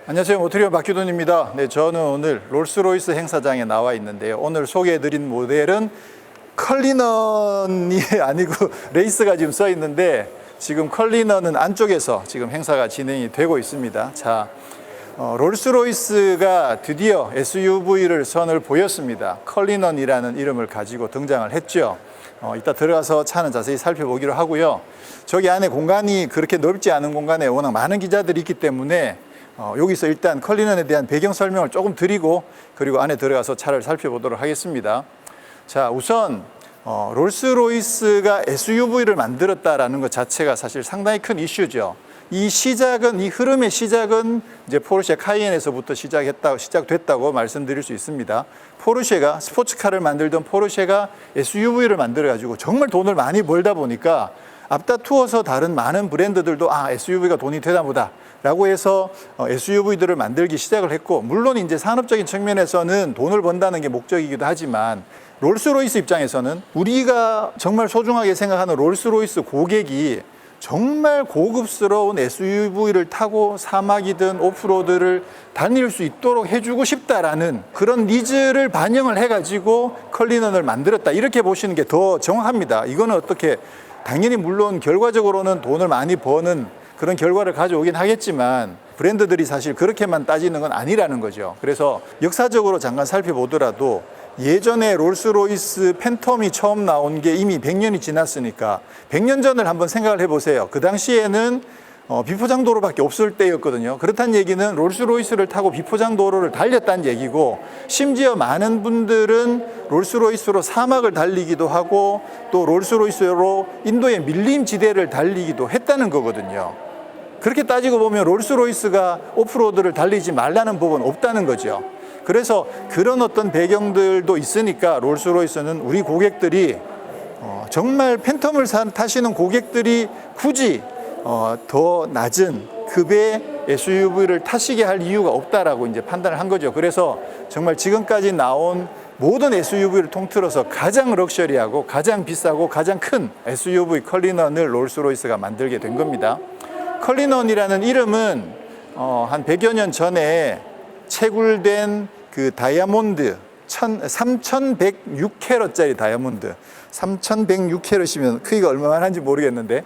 안녕하세요. 모트리온 박규돈입니다. 네, 저는 오늘 롤스로이스 행사장에 나와 있는데요. 오늘 소개해드린 모델은 컬리넌이 아니고 레이스가 지금 써 있는데, 지금 컬리넌은 안쪽에서 지금 행사가 진행이 되고 있습니다. 자, 롤스로이스가 드디어 SUV를 선을 보였습니다. 컬리넌이라는 이름을 가지고 등장을 했죠. 이따 들어가서 차는 자세히 살펴보기로 하고요. 저기 안에 공간이 그렇게 넓지 않은 공간에 워낙 많은 기자들이 있기 때문에 여기서 일단 컬리넌에 대한 배경 설명을 조금 드리고, 그리고 안에 들어가서 차를 살펴보도록 하겠습니다. 자, 우선 롤스로이스가 SUV를 만들었다라는 것 자체가 사실 상당히 큰 이슈죠. 이 흐름의 시작은 이제 포르쉐 카이엔에서부터 시작됐다고 말씀드릴 수 있습니다. 포르쉐가 스포츠카를 만들던 포르쉐가 SUV를 만들어가지고 정말 돈을 많이 벌다 보니까 앞다투어서 다른 많은 브랜드들도 SUV가 돈이 되나 보다 라고 해서 SUV들을 만들기 시작을 했고, 물론 이제 산업적인 측면에서는 돈을 번다는 게 목적이기도 하지만, 롤스로이스 입장에서는 우리가 정말 소중하게 생각하는 롤스로이스 고객이 정말 고급스러운 SUV를 타고 사막이든 오프로드를 다닐 수 있도록 해주고 싶다라는 그런 니즈를 반영을 해가지고 컬리넌을 만들었다, 이렇게 보시는 게 더 정확합니다. 이거는 어떻게, 당연히 물론 결과적으로는 돈을 많이 버는 그런 결과를 가져오긴 하겠지만, 브랜드들이 사실 그렇게만 따지는 건 아니라는 거죠. 그래서 역사적으로 잠깐 살펴보더라도 예전에 롤스로이스 팬텀이 처음 나온 게 이미 100년이 지났으니까 100년 전을 한번 생각을 해보세요. 그 당시에는 비포장도로밖에 없을 때였거든요. 그렇다는 얘기는 롤스로이스를 타고 비포장도로를 달렸다는 얘기고, 심지어 많은 분들은 롤스로이스로 사막을 달리기도 하고 또 롤스로이스로 인도의 밀림지대를 달리기도 했다는 거거든요. 그렇게 따지고 보면 롤스로이스가 오프로드를 달리지 말라는 법은 없다는 거죠. 그래서 그런 어떤 배경들도 있으니까 롤스로이스는 우리 고객들이 정말 팬텀을 타시는 고객들이 굳이 더 낮은 급의 SUV를 타시게 할 이유가 없다라고 이제 판단을 한 거죠. 그래서 정말 지금까지 나온 모든 SUV를 통틀어서 가장 럭셔리하고 가장 비싸고 가장 큰 SUV 컬리넌을 롤스로이스가 만들게 된 겁니다. 컬리넌이라는 이름은 한 100여 년 전에 채굴된 그 다이아몬드 3106캐럿짜리 다이아몬드, 3106캐럿이면 크기가 얼마나 한지 모르겠는데,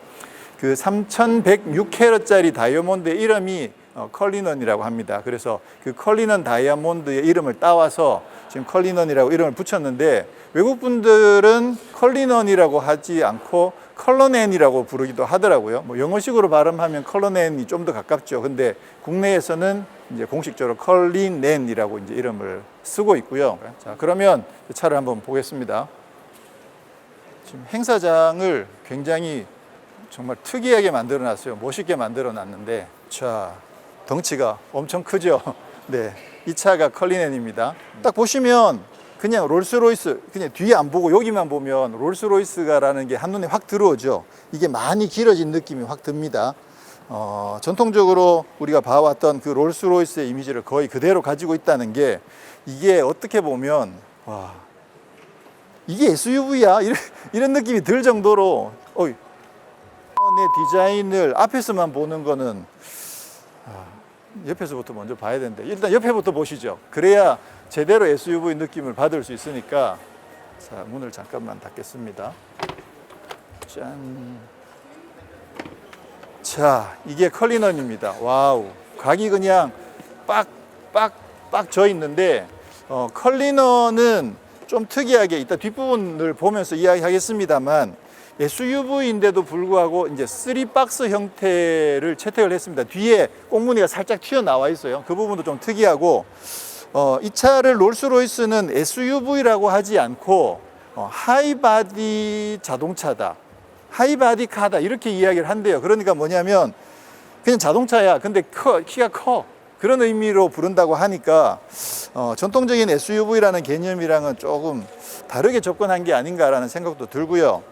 그 3106캐럿짜리 다이아몬드의 이름이 컬리넌이라고 합니다. 그래서 그 컬리넌 다이아몬드의 이름을 따와서 지금 컬리넌이라고 이름을 붙였는데, 외국 분들은 컬리넌이라고 하지 않고 컬러넨이라고 부르기도 하더라고요. 영어식으로 발음하면 컬러넨이 좀 더 가깝죠. 근데 국내에서는 이제 공식적으로 컬리넨이라고 이제 이름을 쓰고 있고요. 자, 그러면 차를 한번 보겠습니다. 지금 행사장을 굉장히 정말 특이하게 만들어 놨어요. 멋있게 만들어 놨는데, 자, 덩치가 엄청 크죠. 네, 이 차가 컬리넨입니다. 딱 보시면 그냥 롤스로이스, 그냥 뒤에 안 보고 여기만 보면 롤스로이스가라는 게 한눈에 확 들어오죠. 이게 많이 길어진 느낌이 확 듭니다. 전통적으로 우리가 봐왔던 그 롤스로이스의 이미지를 거의 그대로 가지고 있다는 게, 이게 어떻게 보면 와, 이게 SUV야? 이런 느낌이 들 정도로 내 디자인을 앞에서만 보는 거는 옆에서부터 먼저 봐야 되는데, 일단 옆에부터 보시죠. 그래야 제대로 SUV 느낌을 받을 수 있으니까. 자, 문을 잠깐만 닫겠습니다. 짠. 자, 이게 컬리넌입니다. 와우, 각이 그냥 빡 져 있는데, 컬리넌은 좀 특이하게 이따 뒷부분을 보면서 이야기하겠습니다만, SUV인데도 불구하고 이제 3박스 형태를 채택을 했습니다. 뒤에 꽁무니가 살짝 튀어나와 있어요. 그 부분도 좀 특이하고, 이 차를 롤스로이스는 SUV라고 하지 않고 하이바디 자동차다, 하이바디 카다, 이렇게 이야기를 한대요. 그러니까 뭐냐면 그냥 자동차야, 근데 키가 커, 그런 의미로 부른다고 하니까 전통적인 SUV라는 개념이랑은 조금 다르게 접근한 게 아닌가라는 생각도 들고요.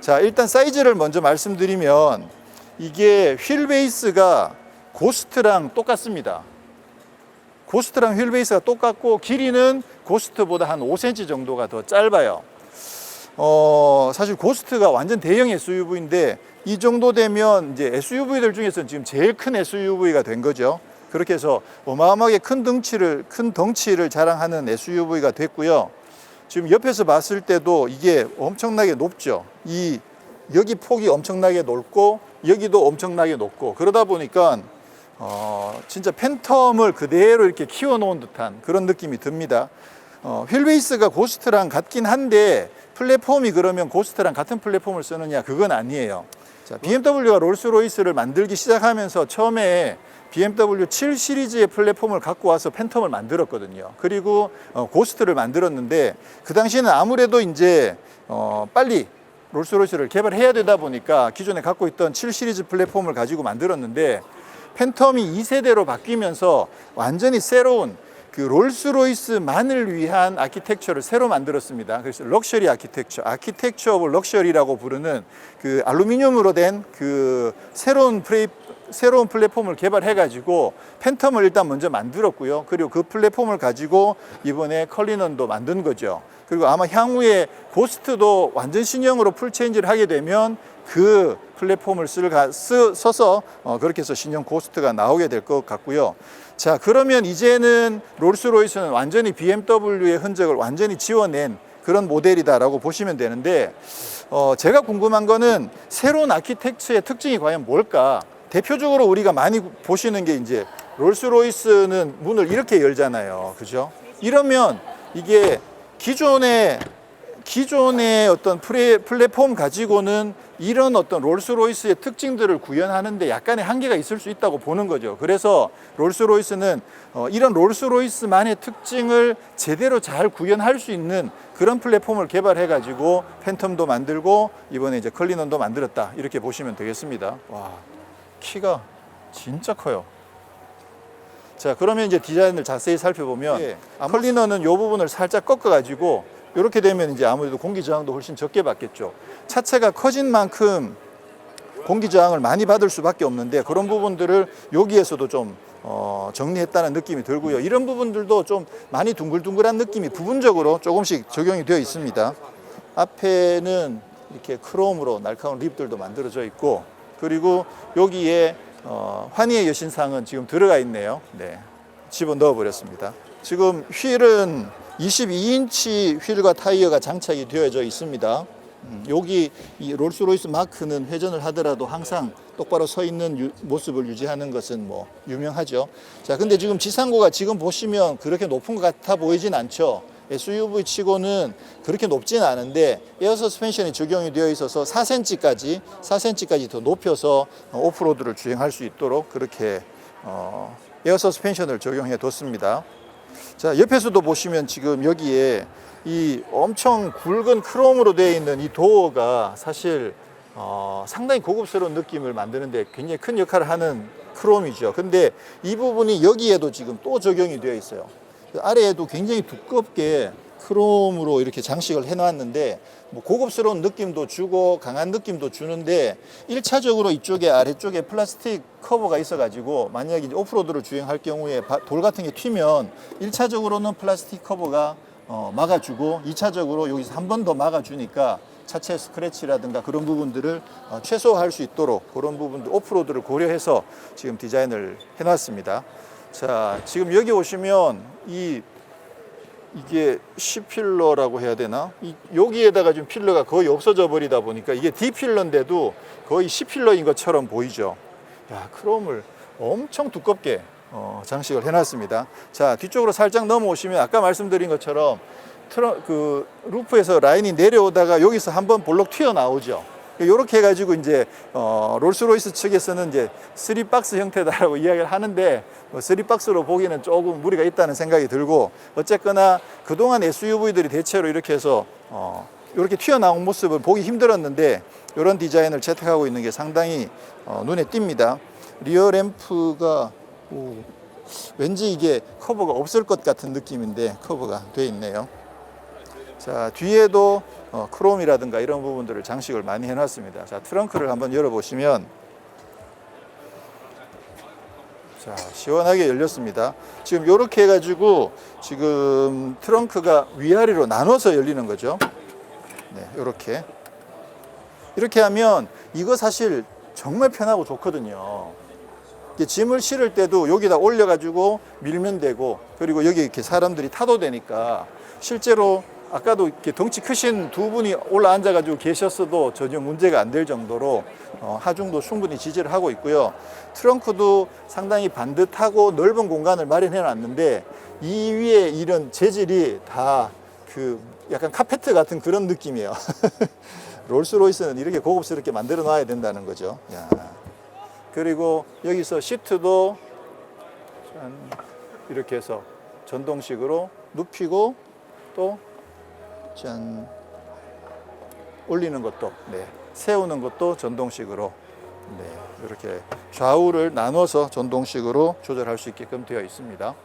자, 일단 사이즈를 먼저 말씀드리면, 이게 휠 베이스가 고스트랑 똑같습니다. 고스트랑 휠 베이스가 똑같고, 길이는 고스트보다 한 5cm 정도가 더 짧아요. 사실 고스트가 완전 대형 SUV인데, 이 정도 되면 이제 SUV들 중에서는 지금 제일 큰 SUV가 된 거죠. 그렇게 해서 어마어마하게 큰 덩치를 자랑하는 SUV가 됐고요. 지금 옆에서 봤을 때도 이게 엄청나게 높죠. 여기 폭이 엄청나게 넓고 여기도 엄청나게 높고, 그러다 보니까 진짜 팬텀을 그대로 이렇게 키워놓은 듯한 그런 느낌이 듭니다. 휠베이스가 고스트랑 같긴 한데 플랫폼이 그러면 고스트랑 같은 플랫폼을 쓰느냐, 그건 아니에요. 자, BMW가 롤스로이스를 만들기 시작하면서 처음에 BMW 7 시리즈의 플랫폼을 갖고 와서 팬텀을 만들었거든요. 그리고 고스트를 만들었는데, 그 당시에는 아무래도 이제 빨리 롤스로이스를 개발해야 되다 보니까 기존에 갖고 있던 7 시리즈 플랫폼을 가지고 만들었는데, 팬텀이 2세대로 바뀌면서 완전히 새로운 그 롤스로이스만을 위한 아키텍처를 새로 만들었습니다. 그래서 럭셔리 아키텍처 오브 럭셔리라고 부르는 그 알루미늄으로 된 그 새로운 플랫폼을 개발해가지고 팬텀을 일단 먼저 만들었고요. 그리고 그 플랫폼을 가지고 이번에 컬리넌도 만든 거죠. 그리고 아마 향후에 고스트도 완전 신형으로 풀 체인지를 하게 되면 그 플랫폼을 써서 그렇게 해서 신형 고스트가 나오게 될 것 같고요. 자, 그러면 이제는 롤스로이스는 완전히 BMW의 흔적을 완전히 지워낸 그런 모델이다라고 보시면 되는데, 제가 궁금한 거는 새로운 아키텍처의 특징이 과연 뭘까? 대표적으로 우리가 많이 보시는 게 이제 롤스로이스는 문을 이렇게 열잖아요. 그죠? 이러면 이게 기존의 어떤 플랫폼 가지고는 이런 어떤 롤스로이스의 특징들을 구현하는데 약간의 한계가 있을 수 있다고 보는 거죠. 그래서 롤스로이스는 이런 롤스로이스만의 특징을 제대로 잘 구현할 수 있는 그런 플랫폼을 개발해가지고 팬텀도 만들고 이번에 이제 컬리넌도 만들었다, 이렇게 보시면 되겠습니다. 와, 키가 진짜 커요. 자, 그러면 이제 디자인을 자세히 살펴보면 컬리넌은 이 부분을 살짝 꺾어가지고 이렇게 되면 이제 아무래도 공기 저항도 훨씬 적게 받겠죠. 차체가 커진 만큼 공기 저항을 많이 받을 수밖에 없는데, 그런 부분들을 여기에서도 좀 정리했다는 느낌이 들고요. 이런 부분들도 좀 많이 둥글둥글한 느낌이 부분적으로 조금씩 적용이 되어 있습니다. 앞에는 이렇게 크롬으로 날카로운 립들도 만들어져 있고, 그리고 여기에 환희의 여신상은 지금 들어가 있네요. 네, 집어 넣어 버렸습니다. 지금 휠은 22인치 휠과 타이어가 장착이 되어져 있습니다. 여기 이 롤스로이스 마크는 회전을 하더라도 항상 똑바로 서 있는 모습을 유지하는 것은 뭐 유명하죠. 자, 근데 지금 지상고가 지금 보시면 그렇게 높은 것 같아 보이진 않죠. SUV 치고는 그렇게 높지는 않은데 에어 서스펜션이 적용이 되어 있어서 4cm까지 더 높여서 오프로드를 주행할 수 있도록 그렇게 에어 서스펜션을 적용해 뒀습니다. 자, 옆에서도 보시면 지금 여기에 이 엄청 굵은 크롬으로 되어 있는 이 도어가 사실 상당히 고급스러운 느낌을 만드는데 굉장히 큰 역할을 하는 크롬이죠. 근데 이 부분이 여기에도 지금 또 적용이 되어 있어요. 아래에도 굉장히 두껍게 크롬으로 이렇게 장식을 해놨는데, 뭐 고급스러운 느낌도 주고 강한 느낌도 주는데, 1차적으로 이쪽에 아래쪽에 플라스틱 커버가 있어가지고 만약에 이제 오프로드를 주행할 경우에 돌 같은 게 튀면 1차적으로는 플라스틱 커버가 막아주고 2차적으로 여기서 한 번 더 막아주니까 차체 스크래치라든가 그런 부분들을 최소화할 수 있도록 그런 부분도 오프로드를 고려해서 지금 디자인을 해놨습니다. 자, 지금 여기 오시면 이게 C필러라고 해야 되나? 여기에다가 지금 필러가 거의 없어져 버리다 보니까 이게 D필러인데도 거의 C필러인 것처럼 보이죠. 야, 크롬을 엄청 두껍게 장식을 해놨습니다. 자, 뒤쪽으로 살짝 넘어오시면 아까 말씀드린 것처럼 루프에서 라인이 내려오다가 여기서 한번 볼록 튀어나오죠. 이렇게 해가지고 이제 롤스로이스 측에서는 이제 3박스 형태다라고 이야기를 하는데 3박스로 보기는 조금 무리가 있다는 생각이 들고, 어쨌거나 그동안 SUV들이 대체로 이렇게 해서 이렇게 튀어나온 모습을 보기 힘들었는데 이런 디자인을 채택하고 있는 게 상당히 눈에 띕니다. 리어 램프가 왠지 이게 커버가 없을 것 같은 느낌인데 커버가 돼 있네요. 자, 뒤에도 크롬이라든가 이런 부분들을 장식을 많이 해놨습니다. 자, 트렁크를 한번 열어보시면, 자, 시원하게 열렸습니다. 지금 이렇게 해가지고 지금 트렁크가 위아래로 나눠서 열리는 거죠. 네, 이렇게 하면 이거 사실 정말 편하고 좋거든요. 이게 짐을 실을 때도 여기다 올려가지고 밀면 되고, 그리고 여기 이렇게 사람들이 타도 되니까 실제로 아까도 이렇게 덩치 크신 두 분이 올라 앉아가지고 계셨어도 전혀 문제가 안 될 정도로 하중도 충분히 지지를 하고 있고요. 트렁크도 상당히 반듯하고 넓은 공간을 마련해 놨는데 이 위에 이런 재질이 다 그 약간 카페트 같은 그런 느낌이에요. 롤스로이스는 이렇게 고급스럽게 만들어 놔야 된다는 거죠. 야. 그리고 여기서 시트도 이렇게 해서 전동식으로 눕히고 또 짠 올리는 것도, 네, 세우는 것도 전동식으로, 네, 이렇게 좌우를 나눠서 전동식으로 조절할 수 있게끔 되어 있습니다.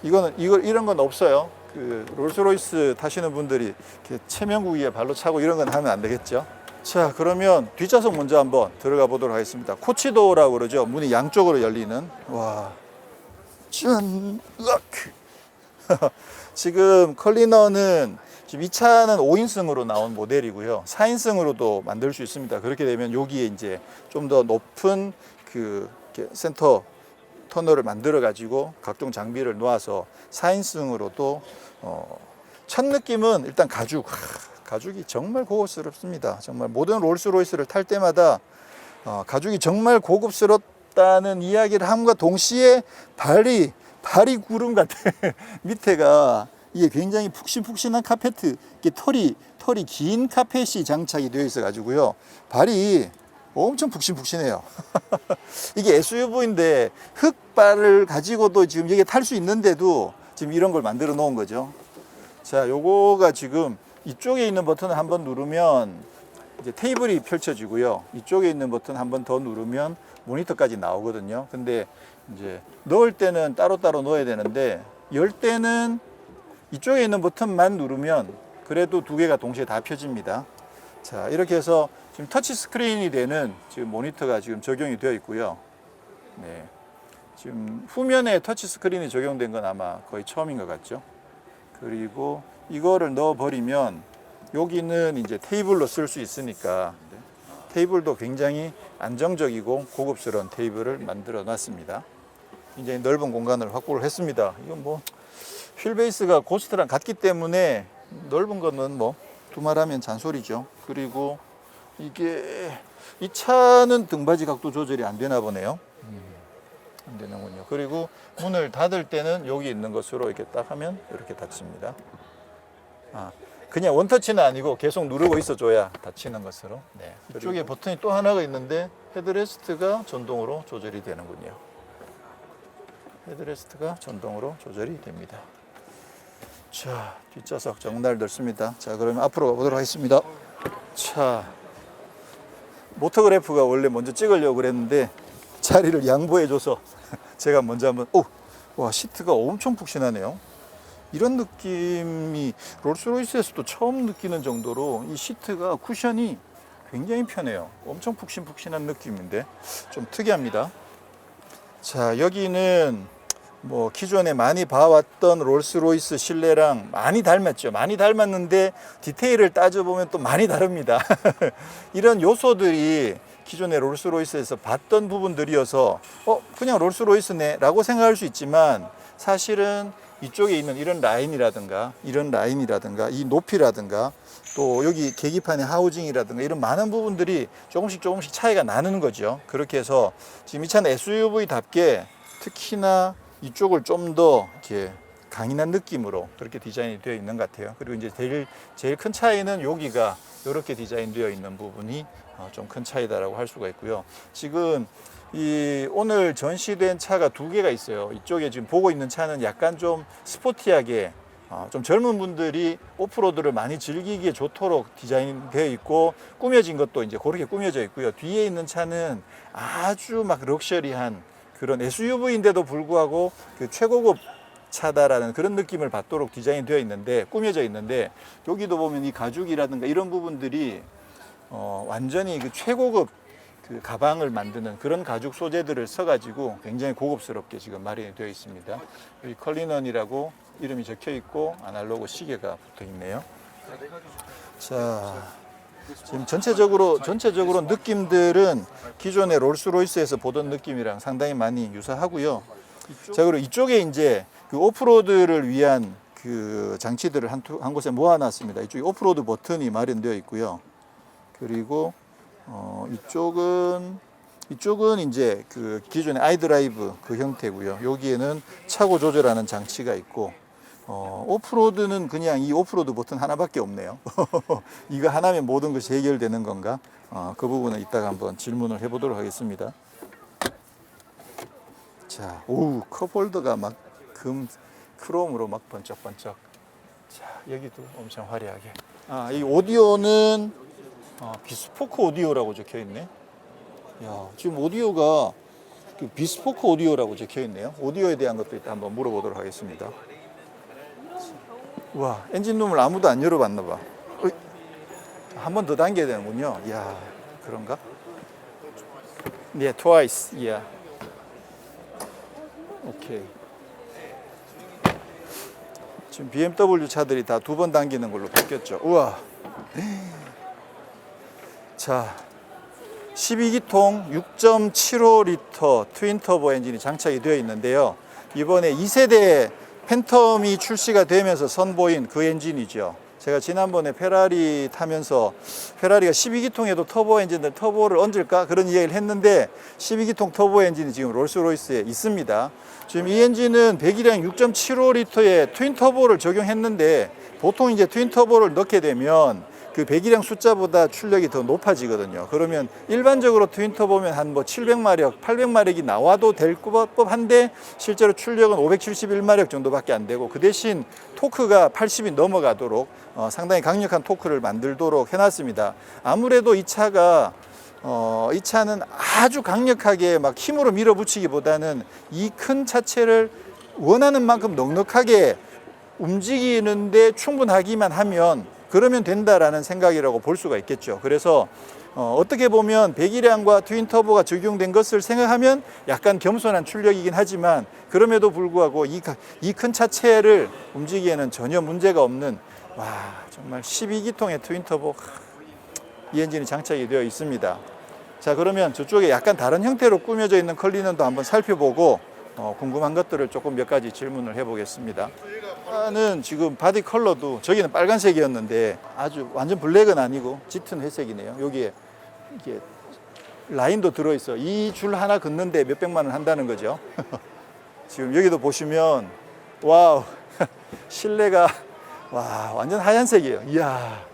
이런 건 없어요. 그 롤스로이스 타시는 분들이 이렇게 체면구 위에 발로 차고 이런 건 하면 안 되겠죠. 자, 그러면 뒷좌석 먼저 한번 들어가 보도록 하겠습니다. 코치도어라고 그러죠. 문이 양쪽으로 열리는. 와, 짠, 으악. 지금 컬리너는 지금 이 차는 5인승으로 나온 모델이고요. 4인승으로도 만들 수 있습니다. 그렇게 되면 여기에 이제 좀 더 높은 그 센터 터널을 만들어 가지고 각종 장비를 놓아서 4인승으로도 첫 느낌은 일단 가죽이 정말 고급스럽습니다. 정말 모든 롤스로이스를 탈 때마다 가죽이 정말 고급스럽다는 이야기를 함과 동시에 발이 구름 같아. 밑에가 이게 굉장히 푹신푹신한 카페트, 이게 털이 긴 카펫이 장착이 되어 있어 가지고요. 발이 엄청 푹신푹신해요. 이게 SUV인데 흙발을 가지고도 지금 여기에 탈 수 있는데도 지금 이런 걸 만들어 놓은 거죠. 자, 요거가 지금 이쪽에 있는 버튼을 한번 누르면 이제 테이블이 펼쳐지고요. 이쪽에 있는 버튼 한번 더 누르면 모니터까지 나오거든요. 근데 이제 넣을 때는 따로따로 넣어야 되는데 열 때는 이쪽에 있는 버튼만 누르면 그래도 두 개가 동시에 다 펴집니다. 자, 이렇게 해서 지금 터치 스크린이 되는 지금 모니터가 지금 적용이 되어 있고요. 네. 지금 후면에 터치 스크린이 적용된 건 아마 거의 처음인 것 같죠. 그리고 이거를 넣어 버리면 여기는 이제 테이블로 쓸 수 있으니까 테이블도 굉장히 안정적이고 고급스러운 테이블을 만들어 놨습니다. 굉장히 넓은 공간을 확보를 했습니다. 이건 뭐 휠베이스가 고스트랑 같기 때문에 넓은 거는 뭐 두말하면 잔소리죠. 그리고 이게 이 차는 등받이 각도 조절이 안 되나 보네요. 안 되는군요. 그리고 문을 닫을 때는 여기 있는 것으로 이렇게 딱 하면 이렇게 닫힙니다. 그냥 원터치는 아니고 계속 누르고 있어줘야 닫히는 것으로. 네. 이쪽에 버튼이 또 하나가 있는데 헤드레스트가 전동으로 조절이 되는군요. 헤드레스트가 전동으로 조절이 됩니다. 자, 뒷좌석 정말 넓습니다. 자, 그러면 앞으로 가보도록 하겠습니다. 자, 모터그래프가 원래 먼저 찍으려고 그랬는데 자리를 양보해줘서 제가 먼저 한번, 와, 시트가 엄청 푹신하네요. 이런 느낌이 롤스로이스에서도 처음 느끼는 정도로 이 시트가 쿠션이 굉장히 편해요. 엄청 푹신푹신한 느낌인데 좀 특이합니다. 자, 여기는 뭐 기존에 많이 봐왔던 롤스로이스 실내랑 많이 닮았죠. 많이 닮았는데 디테일을 따져보면 또 많이 다릅니다. 이런 요소들이 기존의 롤스로이스에서 봤던 부분들이어서 그냥 롤스로이스네 라고 생각할 수 있지만 사실은 이쪽에 있는 이런 라인이라든가 이 높이라든가 또 여기 계기판의 하우징이라든가 이런 많은 부분들이 조금씩 차이가 나는 거죠. 그렇게 해서 지금 이 차는 SUV답게 특히나 이쪽을 좀 더 이렇게 강인한 느낌으로 그렇게 디자인이 되어 있는 것 같아요. 그리고 이제 제일 큰 차이는 여기가 이렇게 디자인되어 있는 부분이 좀 큰 차이다라고 할 수가 있고요. 지금 오늘 전시된 차가 두 개가 있어요. 이쪽에 지금 보고 있는 차는 약간 좀 스포티하게 좀 젊은 분들이 오프로드를 많이 즐기기에 좋도록 디자인되어 있고 꾸며진 것도 이제 그렇게 꾸며져 있고요. 뒤에 있는 차는 아주 막 럭셔리한 그런 SUV인데도 불구하고 그 최고급 차다라는 그런 느낌을 받도록 디자인되어 있는데 꾸며져 있는데 여기도 보면 이 가죽이라든가 이런 부분들이 완전히 그 최고급 그 가방을 만드는 그런 가죽 소재들을 써가지고 굉장히 고급스럽게 지금 마련이 되어 있습니다. 여기 컬리넌이라고 이름이 적혀 있고 아날로그 시계가 붙어 있네요. 자, 지금 전체적으로 느낌들은 기존의 롤스로이스에서 보던 느낌이랑 상당히 많이 유사하고요. 자, 그리고 이쪽에 이제 그 오프로드를 위한 그 장치들을 한 곳에 모아놨습니다. 이쪽에 오프로드 버튼이 마련되어 있고요. 그리고 이쪽은 이제 그 기존의 아이드라이브 그 형태고요. 여기에는 차고 조절하는 장치가 있고, 오프로드는 그냥 이 오프로드 버튼 하나밖에 없네요. 이거 하나면 모든 것이 해결되는 건가? 그 부분은 이따가 한번 질문을 해보도록 하겠습니다. 자, 오우, 컵홀더가 막 크롬으로 막 번쩍번쩍. 자, 여기도 엄청 화려하게. 이 오디오는 비스포크 오디오라고 적혀 있네. 야, 지금 오디오가 비스포크 오디오라고 적혀 있네요. 오디오에 대한 것도 이따 한번 물어보도록 하겠습니다. 와, 엔진룸을 아무도 안 열어봤나 봐. 한 번 더 당겨야 되는군요. 이야, 그런가? 네, twice. 이야. 오케이. 지금 BMW 차들이 다 두 번 당기는 걸로 바뀌었죠. 우와. 자, 12기통 6.75리터 트윈터보 엔진이 장착이 되어 있는데요. 이번에 2세대 팬텀이 출시가 되면서 선보인 그 엔진이죠. 제가 지난번에 페라리 타면서 페라리가 12기통에도 터보 엔진들 터보를 얹을까 그런 이야기를 했는데 12기통 터보 엔진이 지금 롤스로이스에 있습니다. 지금 이 엔진은 배기량 6.75리터의 트윈 터보를 적용했는데 보통 이제 트윈 터보를 넣게 되면 그 배기량 숫자보다 출력이 더 높아지거든요. 그러면 일반적으로 트윈 터보면 한 뭐 700마력, 800마력이 나와도 될 법한데 실제로 출력은 571마력 정도밖에 안 되고 그 대신 토크가 80이 넘어가도록 상당히 강력한 토크를 만들도록 해놨습니다. 아무래도 이 차는 아주 강력하게 막 힘으로 밀어붙이기보다는 이 큰 차체를 원하는 만큼 넉넉하게 움직이는데 충분하기만 하면 그러면 된다라는 생각이라고 볼 수가 있겠죠. 그래서 어떻게 보면 배기량과 트윈 터보가 적용된 것을 생각하면 약간 겸손한 출력이긴 하지만 그럼에도 불구하고 이 큰 차체를 움직이기에는 전혀 문제가 없는 정말 12기통의 트윈 터보 이 엔진이 장착이 되어 있습니다. 자, 그러면 저쪽에 약간 다른 형태로 꾸며져 있는 컬리넌도 한번 살펴보고 궁금한 것들을 조금 몇 가지 질문을 해보겠습니다. 는 지금 바디 컬러도 저기는 빨간색이었는데 아주 완전 블랙은 아니고 짙은 회색이네요. 여기에 이게 라인도 들어있어. 이 줄 하나 긋는데 몇백만 원 한다는 거죠. 지금 여기도 보시면 와우 실내가 완전 하얀색이에요. 이야,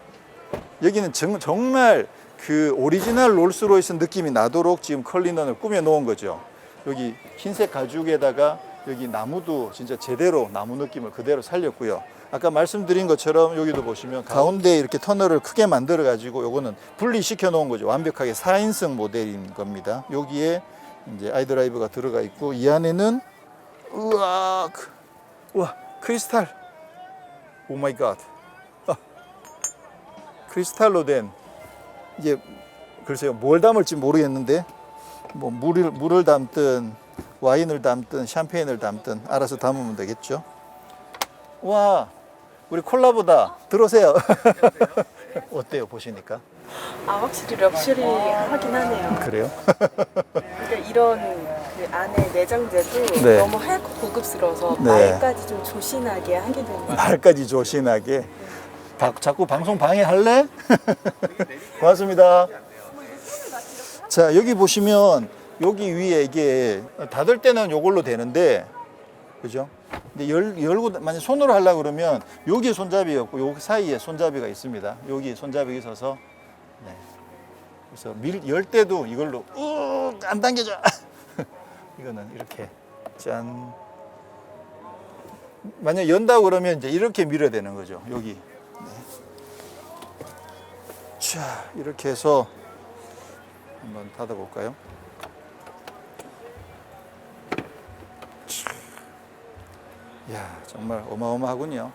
여기는 정말 그 오리지널 롤스로이스 느낌이 나도록 지금 컬리넌을 꾸며 놓은 거죠. 여기 흰색 가죽에다가 여기 나무도 진짜 제대로 나무 느낌을 그대로 살렸고요. 아까 말씀드린 것처럼 여기도 보시면 가운데 이렇게 터널을 크게 만들어 가지고 요거는 분리시켜 놓은 거죠. 완벽하게 4인승 모델인 겁니다. 여기에 이제 아이드라이브가 들어가 있고 이 안에는 우와 크리스탈, 오 마이 갓, 크리스탈로 된 이게 글쎄요 뭘 담을지 모르겠는데 뭐 물을 담든 와인을 담든 샴페인을 담든 알아서 담으면 되겠죠. 와, 우리 콜라보다 들어오세요. 어때요 보시니까? 확실히 럭셔리하긴 하네요. 그래요? 그러니까 이런 그 안에 내장재도 네. 너무 하얗고 고급스러워서 네. 말까지 좀 조신하게 하게 되는 것 같아요. 말까지 조신하게. 자꾸 방송 방해할래? 고맙습니다. 자, 여기 보시면 여기 위에 이게 닫을 때는 이걸로 되는데, 그죠? 근데 열고 만약 손으로 하려고 그러면 여기에 손잡이가 없고 여기 사이에 손잡이가 있습니다. 여기 손잡이가 있어서 네. 그래서 열 때도 이걸로 안 당겨져. 이거는 이렇게 짠. 만약 연다고 그러면 이제 이렇게 밀어야 되는 거죠. 여기. 네. 자, 이렇게 해서 한번 닫아볼까요? 이야, 정말 어마어마하군요.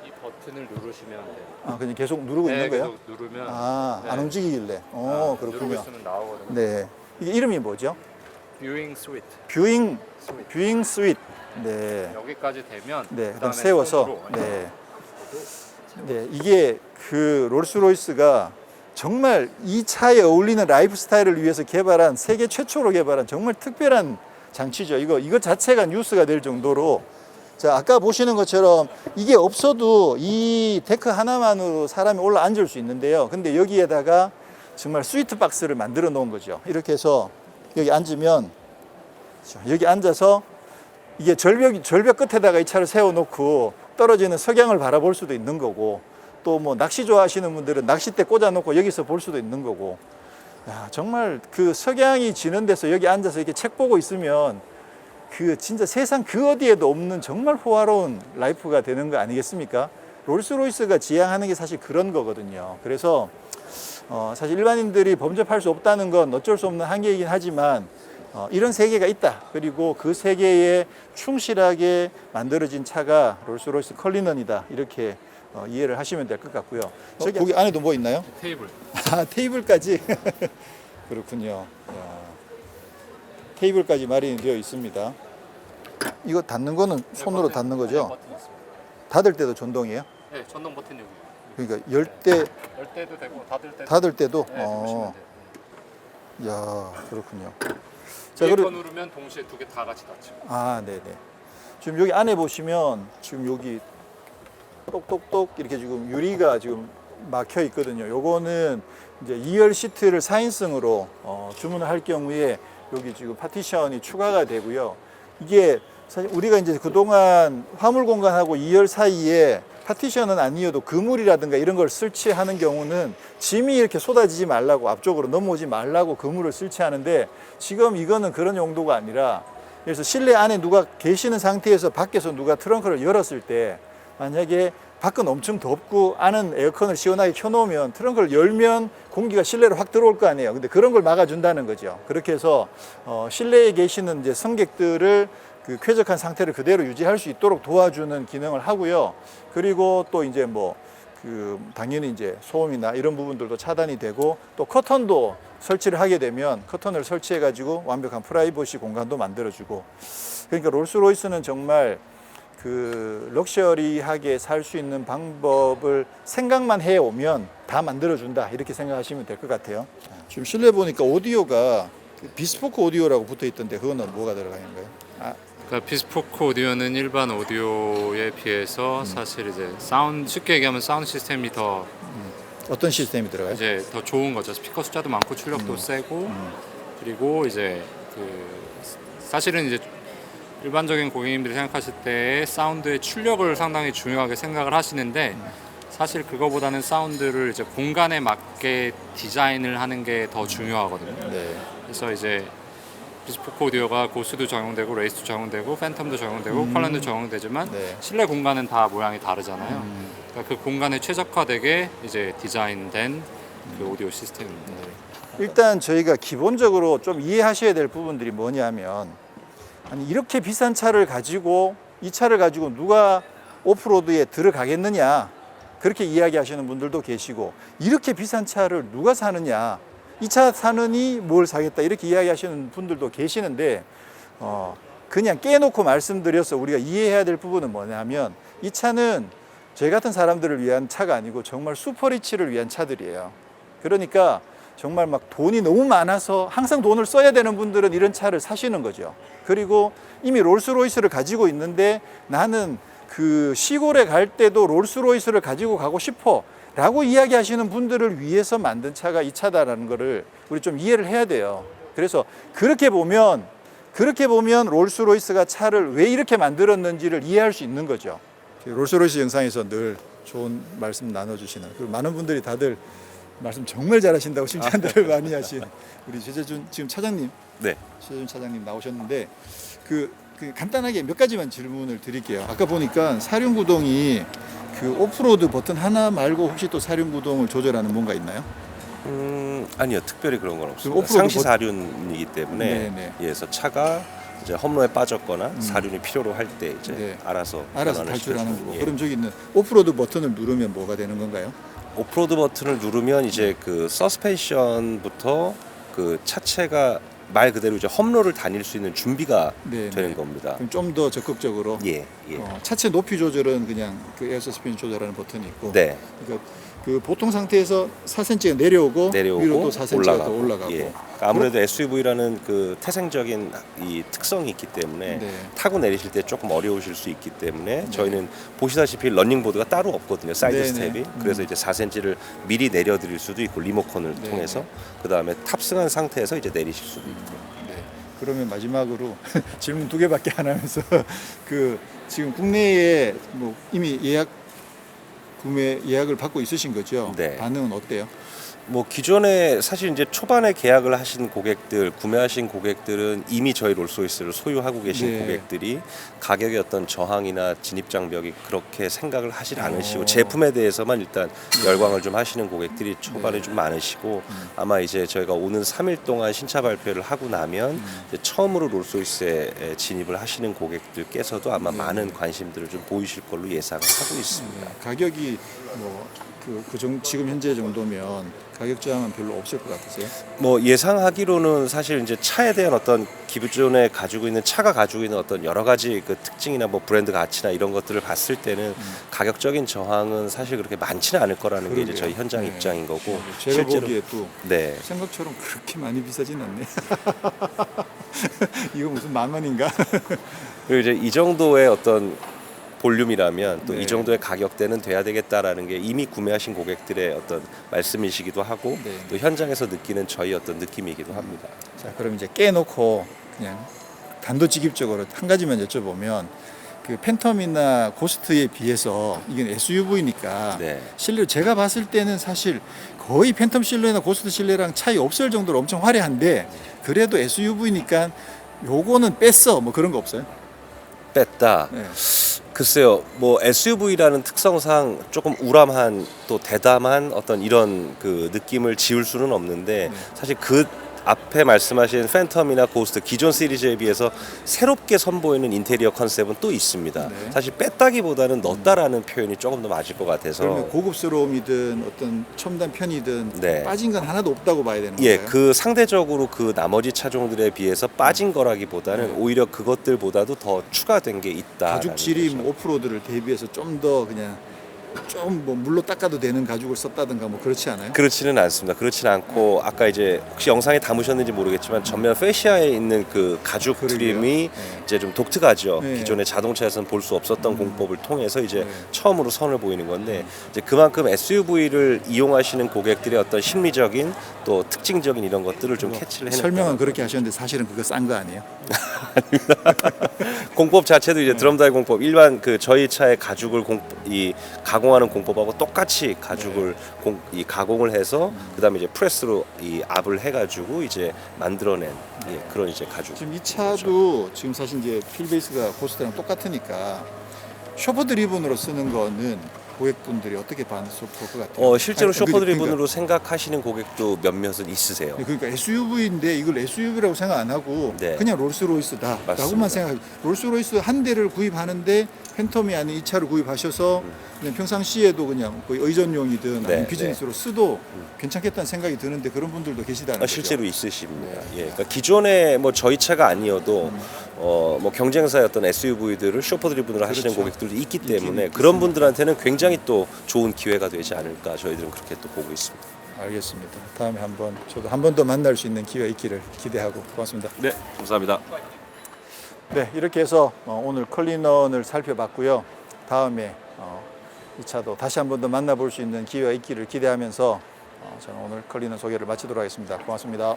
이 버튼을 누르시면 돼요. 그냥 계속 누르고 네, 있는 거예요? 계속 누르면 안 움직이길래. 누르고 그렇군요. 있으면 나오거든요. 네. 이게 이름이 뭐죠? 뷰잉 스위트. 뷰잉 스윗. 네. 여기까지 되면 네, 그다음 그다음에 세워서 손으로 네. 네, 이게 그 롤스로이스가 정말 이 차에 어울리는 라이프 스타일을 위해서 개발한 세계 최초로 개발한 정말 특별한 장치죠. 이거 자체가 뉴스가 될 정도로 자, 아까 보시는 것처럼 이게 없어도 이 데크 하나만으로 사람이 올라 앉을 수 있는데요. 근데 여기에다가 정말 스위트 박스를 만들어 놓은 거죠. 이렇게 해서 여기 앉으면 여기 앉아서 이게 절벽 끝에다가 이 차를 세워놓고 떨어지는 석양을 바라볼 수도 있는 거고 또 뭐 낚시 좋아하시는 분들은 낚싯대 꽂아놓고 여기서 볼 수도 있는 거고 야, 정말 그 석양이 지는 데서 여기 앉아서 이렇게 책 보고 있으면 그 진짜 세상 그 어디에도 없는 정말 호화로운 라이프가 되는 거 아니겠습니까? 롤스로이스가 지향하는 게 사실 그런 거거든요. 그래서 사실 일반인들이 범접할 수 없다는 건 어쩔 수 없는 한계이긴 하지만 이런 세계가 있다. 그리고 그 세계에 충실하게 만들어진 차가 롤스로이스 컬리넌이다. 이렇게 이해를 하시면 될 것 같고요. 저기 거기 안에도 뭐 있나요? 테이블. 아, 테이블까지. 그렇군요. 야, 테이블까지 마련이 되어 있습니다. 이거 닫는 거는 손으로 닫는 거죠? 버튼 있습니다. 닫을 때도 전동이에요? 네, 전동 버튼 여기. 그러니까 열 때, 열 때도 되고 닫을 때도. 닫을 때도? 네, 보시면 돼요. 야, 그렇군요. 자, 자, 거 누르면 동시에 두 개 다 같이 닫죠. 아, 네네. 지금 여기 안에 보시면 지금 여기 똑똑똑 이렇게 지금 유리가 지금 막혀 있거든요. 요거는 이제 2열 시트를 4인승으로 주문을 할 경우에 여기 지금 파티션이 추가가 되고요. 이게 사실 우리가 이제 그동안 화물 공간하고 2열 사이에 파티션은 아니어도 그물이라든가 이런 걸 설치하는 경우는 짐이 이렇게 쏟아지지 말라고 앞쪽으로 넘어오지 말라고 그물을 설치하는데 지금 이거는 그런 용도가 아니라 그래서 실내 안에 누가 계시는 상태에서 밖에서 누가 트렁크를 열었을 때 만약에 밖은 엄청 덥고 안은 에어컨을 시원하게 켜놓으면 트렁크를 열면 공기가 실내로 확 들어올 거 아니에요. 근데 그런 걸 막아준다는 거죠. 그렇게 해서 실내에 계시는 이제 승객들을 그 쾌적한 상태를 그대로 유지할 수 있도록 도와주는 기능을 하고요. 그리고 또 이제 뭐 그 당연히 이제 소음이나 이런 부분들도 차단이 되고 또 커튼도 설치를 하게 되면 커튼을 설치해 가지고 완벽한 프라이버시 공간도 만들어주고 그러니까 롤스로이스는 정말 그 럭셔리하게 살 수 있는 방법을 생각만 해 오면 다 만들어준다 이렇게 생각하시면 될 것 같아요. 지금 실내 보니까 오디오가 비스포크 오디오라고 붙어 있던데 그거는 뭐가 들어가 있는 거예요? 아, 그러니까 비스포크 오디오는 일반 오디오에 비해서 사실 이제 사운드 쉽게 얘기하면 사운드 시스템이 더 어떤 시스템이 들어가요? 이제 더 좋은 거죠. 스피커 숫자도 많고 출력도 세고 그리고 이제 그 사실은 이제 일반적인 고객님들이 생각하실 때 사운드의 출력을 상당히 중요하게 생각을 하시는데 사실 그거보다는 사운드를 이제 공간에 맞게 디자인을 하는 게 더 중요하거든요. 네. 그래서 이제 비스포크 오디오가 고스도 적용되고 레이스도 적용되고 팬텀도 적용되고 컬런도 적용되지만 네. 실내 공간은 다 모양이 다르잖아요. 그러니까 그 공간에 최적화되게 이제 디자인된 그 오디오 시스템입니다. 일단 저희가 기본적으로 좀 이해하셔야 될 부분들이 뭐냐면 아니 이렇게 비싼 차를 가지고 이 차를 가지고 누가 오프로드에 들어가겠느냐 그렇게 이야기하시는 분들도 계시고 이렇게 비싼 차를 누가 사느냐 이 차 사느니 뭘 사겠다 이렇게 이야기하시는 분들도 계시는데 그냥 깨놓고 말씀드려서 우리가 이해해야 될 부분은 뭐냐면 이 차는 저희 같은 사람들을 위한 차가 아니고 정말 슈퍼리치를 위한 차들이에요. 그러니까 정말 막 돈이 너무 많아서 항상 돈을 써야 되는 분들은 이런 차를 사시는 거죠. 그리고 이미 롤스로이스를 가지고 있는데 나는 그 시골에 갈 때도 롤스로이스를 가지고 가고 싶어 라고 이야기하시는 분들을 위해서 만든 차가 이 차다라는 거를 우리 좀 이해를 해야 돼요. 그래서 그렇게 보면 롤스로이스가 차를 왜 이렇게 만들었는지를 이해할 수 있는 거죠. 롤스로이스 영상에서 늘 좋은 말씀 나눠주시는 그리고 많은 분들이 다들 말씀 정말 잘하신다고 칭찬들을 많이 하신 우리 최재준 지금 차장님, 네. 최재준 차장님 나오셨는데 그 간단하게 몇 가지만 질문을 드릴게요. 아까 보니까 사륜구동이 그 오프로드 버튼 하나 말고 혹시 또 사륜구동을 조절하는 뭔가 있나요? 아니요, 특별히 그런 건 없습니다. 오프로드 상시 사륜이기 때문에 네네. 그래서 차가 이제 험로에 빠졌거나 사륜이 필요로 할 때 이제 네. 알아서 탈출하는 시켜주는, 거고. 예. 그럼 저기 있는 오프로드 버튼을 누르면 뭐가 되는 건가요? 오프로드 버튼을 누르면 이제 그 서스펜션부터 그 차체가 말 그대로 이제 험로를 다닐 수 있는 준비가 네, 되는 네. 겁니다. 그럼 좀 더 적극적으로 예, 예. 차체 높이 조절은 그냥 그 에어 서스펜션 조절하는 버튼이 있고 네. 그러니까 그 보통 상태에서 4cm가 내려오고 위로 또 4cm가 더 올라가고 예. 그러니까 아무래도 SUV라는 그 태생적인 이 특성이 있기 때문에 네. 타고 내리실 때 조금 어려우실 수 있기 때문에 저희는 보시다시피 러닝보드가 따로 없거든요. 사이드 네, 스텝이. 네. 그래서 이제 4cm를 미리 내려드릴 수도 있고 리모컨을 네, 통해서 네. 그 다음에 탑승한 상태에서 이제 내리실 수도 있고. 네. 그러면 마지막으로 질문 2개밖에 안 하면서 그 지금 국내에 뭐 이미 구매 예약을 받고 있으신 거죠? 네. 반응은 어때요? 뭐 기존에 사실 이제 초반에 계약을 하신 고객들, 구매하신 고객들은 이미 저희 롤스로이스를 소유하고 계신 네. 고객들이 가격의 어떤 저항이나 진입 장벽이 그렇게 생각을 하질 않으시고 오. 제품에 대해서만 일단 열광을 좀 하시는 고객들이 초반에 네. 좀 많으시고 아마 이제 저희가 오는 3일 동안 신차 발표를 하고 나면 이제 처음으로 롤스로이스에 진입을 하시는 고객들께서도 아마 네. 많은 관심들을 좀 보이실 걸로 예상을 하고 있습니다. 가격이 뭐 지금 현재 정도면 가격 저항은 별로 없을 것 같으세요? 뭐 예상하기로는 사실 이제 차에 대한 어떤 기존에 가지고 있는 차가 가지고 있는 어떤 여러 가지 그 특징이나 뭐 브랜드 가치나 이런 것들을 봤을 때는 가격적인 저항은 사실 그렇게 많지는 않을 거라는 게 이제 저희 현장 네. 입장인 거고 제가 보기에도 네. 생각처럼 그렇게 많이 비싸진 않네. 이거 무슨 10,000원인가? 그리고 이제 이 정도의 어떤 볼륨이라면 또 네. 이 정도의 가격대는 돼야 되겠다라는 게 이미 구매하신 고객들의 어떤 말씀이시기도 하고 네. 또 현장에서 느끼는 저희 어떤 느낌이기도 합니다. 자, 그럼 이제 깨놓고 그냥 단도직입적으로 한 가지만 여쭤보면 그 팬텀이나 고스트에 비해서 이건 SUV니까 네. 실내로 제가 봤을 때는 사실 거의 팬텀 실내나 고스트 실내랑 차이 없을 정도로 엄청 화려한데 그래도 SUV니까 요거는 뺐어 뭐 그런 거 없어요? 뺐다. 네. 글쎄요, 뭐 SUV라는 특성상 조금 우람한 또 대담한 어떤 이런 그 느낌을 지울 수는 없는데 사실 그 앞에 말씀하신 팬텀이나 고스트 기존 시리즈에 비해서 새롭게 선보이는 인테리어 컨셉은 또 있습니다. 네. 사실 뺐다기보다는 넣었다라는 표현이 조금 더 맞을 것 같아서 그러면 고급스러움이든 어떤 첨단 편이든 네. 빠진 건 하나도 없다고 봐야 되는 예, 건가요? 그 상대적으로 그 나머지 차종들에 비해서 빠진 거라기보다는 오히려 그것들보다도 더 추가된 게 있다. 가죽질이 뭐 오프로드를 대비해서 좀 더 그냥 좀 뭐 물로 닦아도 되는 가죽을 썼다든가 뭐 그렇지 않아요? 그렇지는 않습니다. 그렇지는 않고 아까 이제 혹시 영상에 담으셨는지 모르겠지만 전면 페시아에 있는 그 가죽 그러게요. 트림이 이제 좀 독특하죠. 네. 기존의 자동차에서는 볼 수 없었던 공법을 통해서 이제 네. 처음으로 선을 보이는 건데 이제 그만큼 SUV를 이용하시는 고객들의 어떤 심리적인 또 특징적인 이런 것들을 좀 캐치를 해냈다. 설명은 그렇게 하셨는데 사실은 그거 싼 거 아니에요? 공법 자체도 이제 드럼다이 공법 일반 그 저희 차의 가죽을 가공하는 공법하고 똑같이 가죽을 이 가공을 해서 그다음에 이제 프레스로 이 압을 해가지고 이제 만들어낸 그런 이제 가죽. 지금 이 차도 지금 사실 이제 휠베이스가 고스트랑 똑같으니까 쇼퍼 드리븐으로 쓰는 거는 고객분들이 어떻게 봤을 것 같아요? 실제로 아니, 쇼퍼 드리븐으로 그러니까, 생각하시는 고객도 몇몇은 있으세요. 그러니까 SUV인데 이걸 SUV라고 생각 안 하고 네. 그냥 롤스로이스다라고만 맞습니다. 생각하고 롤스로이스 한 대를 구입하는데 팬텀이 아닌 이 차를 구입하셔서 그냥 평상시에도 그냥 거의 의전용이든 네, 아니면 비즈니스로 써도 괜찮겠다는 생각이 드는데 그런 분들도 계시다는 거죠. 실제로 있으십니다. 예, 그러니까 기존에 뭐 저희 차가 아니어도 뭐 경쟁사의 어떤 SUV들을 쇼퍼 드리븐으로 하시는 그렇죠. 고객들도 있기 있긴 때문에 있습니다. 그런 분들한테는 굉장히 또 좋은 기회가 되지 않을까 저희들은 그렇게 또 보고 있습니다. 알겠습니다. 다음에 저도 한 번 더 만날 수 있는 기회가 있기를 기대하고 고맙습니다. 네, 감사합니다. 네, 이렇게 해서 오늘 컬리넌을 살펴봤고요. 다음에 이 차도 다시 한 번 더 만나볼 수 있는 기회가 있기를 기대하면서 저는 오늘 컬리넌 소개를 마치도록 하겠습니다. 고맙습니다.